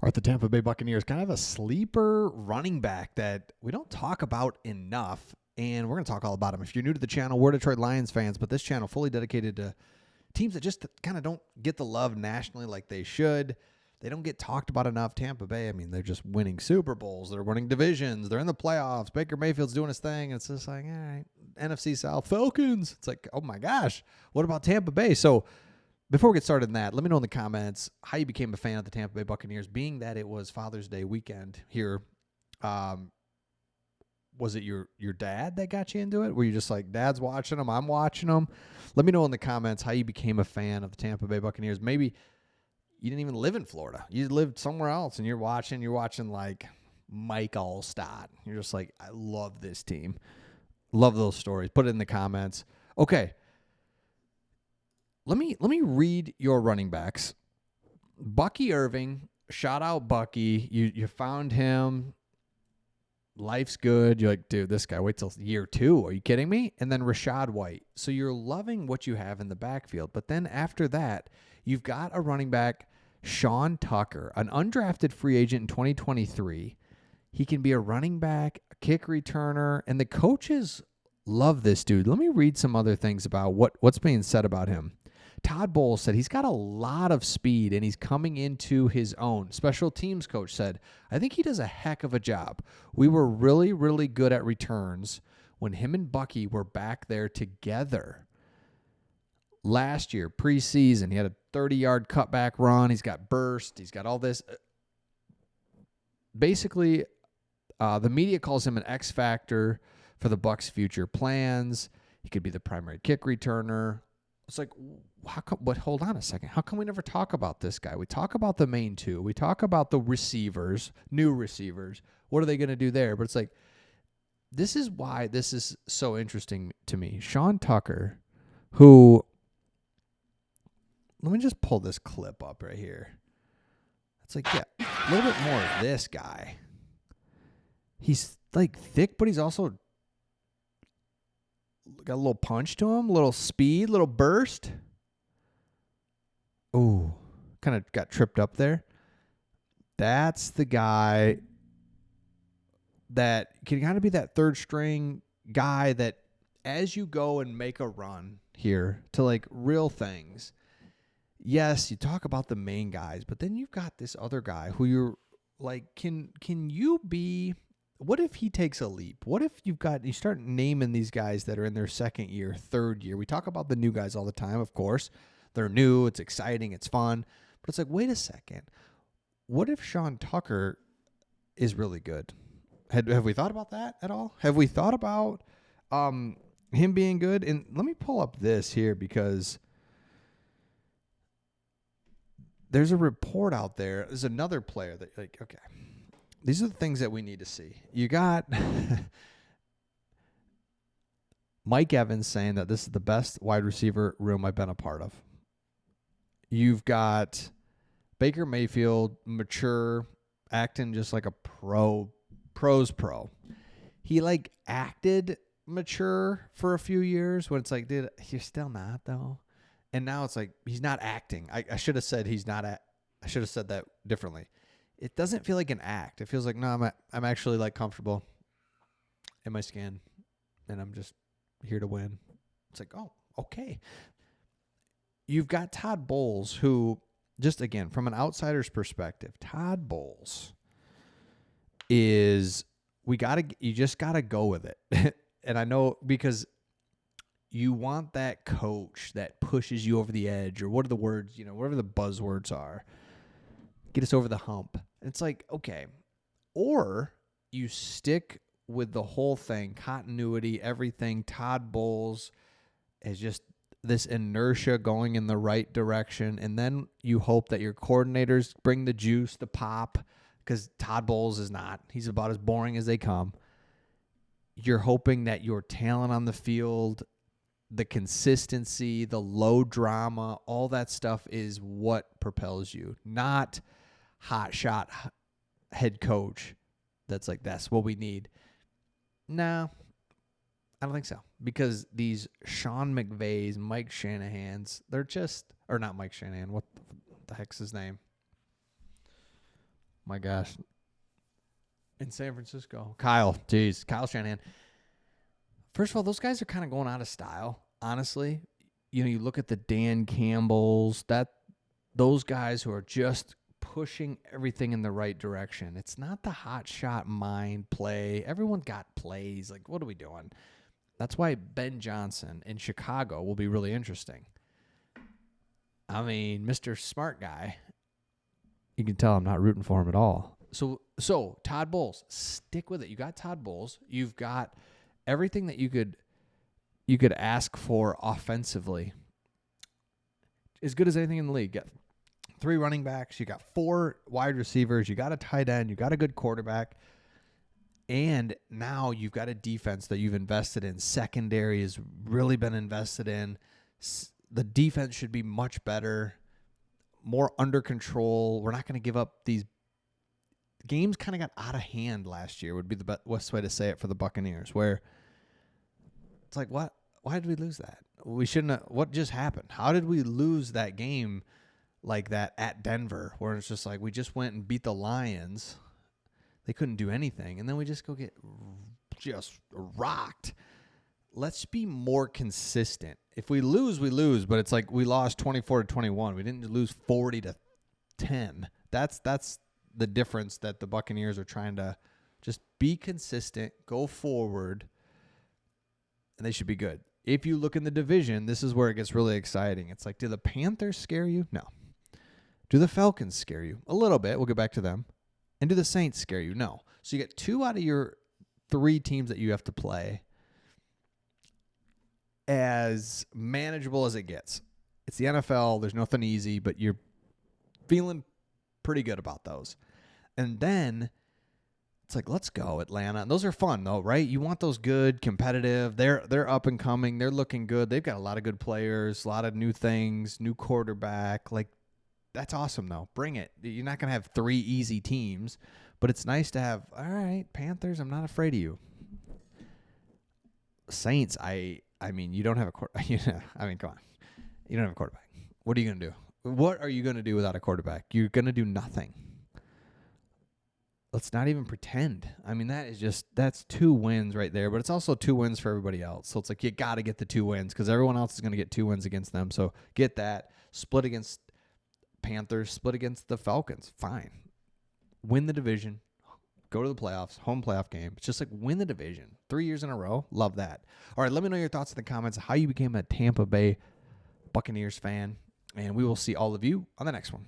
Or the Tampa Bay Buccaneers, kind of a sleeper running back that we don't talk about enough, and we're going to talk all about him. If you're new to the channel, we're Detroit Lions fans, but this channel fully dedicated to teams that just kind of don't get the love nationally like they should. They don't get talked about enough. Tampa Bay, I mean, they're just winning Super Bowls. They're winning divisions. They're in the playoffs. Baker Mayfield's doing his thing. And it's just like, all right, NFC South Falcons. It's like, oh my gosh, what about Tampa Bay? So before we get started in that, let me know in the comments how you became a fan of the Tampa Bay Buccaneers, being that it was Father's Day weekend here. Was it your dad that got you into it? Were you just like, Dad's watching them, I'm watching them? Let me know in the comments how you became a fan of the Tampa Bay Buccaneers. Maybe you didn't even live in Florida. You lived somewhere else, and you're watching like Mike Allstott. You're just like, I love this team. Love those stories. Put it in the comments. Okay. Let me read your running backs. Bucky Irving, shout out Bucky. You found him. Life's good. You're like, dude, this guy, wait till year 2. Are you kidding me? And then Rachaad White. So you're loving what you have in the backfield. But then after that, you've got a running back, Sean Tucker, an undrafted free agent in 2023. He can be a running back, a kick returner, and the coaches love this dude. Let me read some other things about what's being said about him. Todd Bowles said he's got a lot of speed and he's coming into his own. Special teams coach said, I think he does a heck of a job. We were really, really good at returns when him and Bucky were back there together. Last year, preseason, he had a 30-yard cutback run. He's got burst. He's got all this. Basically, the media calls him an X factor for the Bucs' future plans. He could be the primary kick returner. It's like, how come? But hold on a second. How come we never talk about this guy? We talk about the main two. We talk about the receivers, new receivers. What are they going to do there? But it's like, this is why this is so interesting to me. Sean Tucker, who, let me just pull this clip up right here. It's like, yeah, a little bit more of this guy. He's like thick, but he's also got a little punch to him, a little speed, a little burst. Ooh, kind of got tripped up there. That's the guy that can kind of be that third string guy that as you go and make a run here to like real things, yes, you talk about the main guys, but then you've got this other guy who you're like, can you be... What if he takes a leap? What if you start naming these guys that are in their second year, third year? We talk about the new guys all the time, of course. They're new, it's exciting, it's fun. But it's like, wait a second. What if Sean Tucker is really good? Have we thought about that at all? Have we thought about him being good? And let me pull up this here because there's a report out there. There's another player that, like, okay. These are the things that we need to see. You got Mike Evans saying that this is the best wide receiver room I've been a part of. You've got Baker Mayfield, mature, acting just like a pro's pro. He like acted mature for a few years when it's like, dude, you're still not though. And now it's like, he's not acting. I should have said he's not. I should have said that differently. It doesn't feel like an act. It feels like, no, I'm actually like comfortable in my skin and I'm just here to win. It's like, oh, okay. You've got Todd Bowles who, just again, from an outsider's perspective, Todd Bowles is, you just got to go with it. And I know because you want that coach that pushes you over the edge, or what are the words, whatever the buzzwords are, get us over the hump. It's like, okay, or you stick with the whole thing, continuity, everything. Todd Bowles is just this inertia going in the right direction, and then you hope that your coordinators bring the juice, the pop, because Todd Bowles is not. He's about as boring as they come. You're hoping that your talent on the field, the consistency, the low drama, all that stuff is what propels you, not hot shot head coach that's like, that's what we need. No, I don't think so. Because these Sean McVays, Mike Shanahans, they're just, or not Mike Shanahan, what the heck's his name? My gosh. In San Francisco. Kyle Shanahan. First of all, those guys are kind of going out of style, honestly. You look at the Dan Campbells, those guys who are just pushing everything in the right direction. It's not the hot shot mind play. Everyone got plays. Like, what are we doing? That's why Ben Johnson in Chicago will be really interesting. I mean, Mr. Smart Guy, you can tell I'm not rooting for him at all. So Todd Bowles, stick with it. You got Todd Bowles. You've got everything that you could ask for offensively. As good as anything in the league. Got 3 running backs. You got 4 wide receivers. You got a tight end. You got a good quarterback. And now you've got a defense that you've invested in. Secondary has really been invested in. The defense should be much better, more under control. We're not going to give up these games. Kind of got out of hand last year would be the best way to say it for the Buccaneers, where it's like, what? Why did we lose that? We shouldn't have. What just happened? How did we lose that game like that at Denver, where it's just like we just went and beat the Lions? They couldn't do anything, and then we just go get just rocked. Let's be more consistent. If we lose, we lose, but it's like we lost 24-21. We didn't lose 40-10. That's the difference that the Buccaneers are trying to just be consistent, go forward, and they should be good. If you look in the division, this is where it gets really exciting. It's like, do the Panthers scare you? No. Do the Falcons scare you? A little bit. We'll get back to them. And do the Saints scare you? No. So you get 2 out of your 3 teams that you have to play as manageable as it gets. It's the NFL. There's nothing easy, but you're feeling pretty good about those. And then it's like, let's go, Atlanta. And those are fun, though, right? You want those good, competitive. They're up and coming. They're looking good. They've got a lot of good players, a lot of new things, new quarterback. Like, that's awesome, though. Bring it. You're not going to have 3 easy teams, but it's nice to have, all right, Panthers, I'm not afraid of you. Saints, I mean, you don't have a quarterback. I mean, come on. You don't have a quarterback. What are you going to do? What are you going to do without a quarterback? You're going to do nothing. Let's not even pretend. I mean, that's 2 wins right there, but it's also 2 wins for everybody else. So it's like you got to get the 2 wins because everyone else is going to get 2 wins against them. So get that. Split against Panthers, split against the Falcons. Fine. Win the division. Go to the playoffs, home playoff game. It's just like win the division. 3 years in a row. Love that. All right, let me know your thoughts in the comments, how you became a Tampa Bay Buccaneers fan, and we will see all of you on the next one.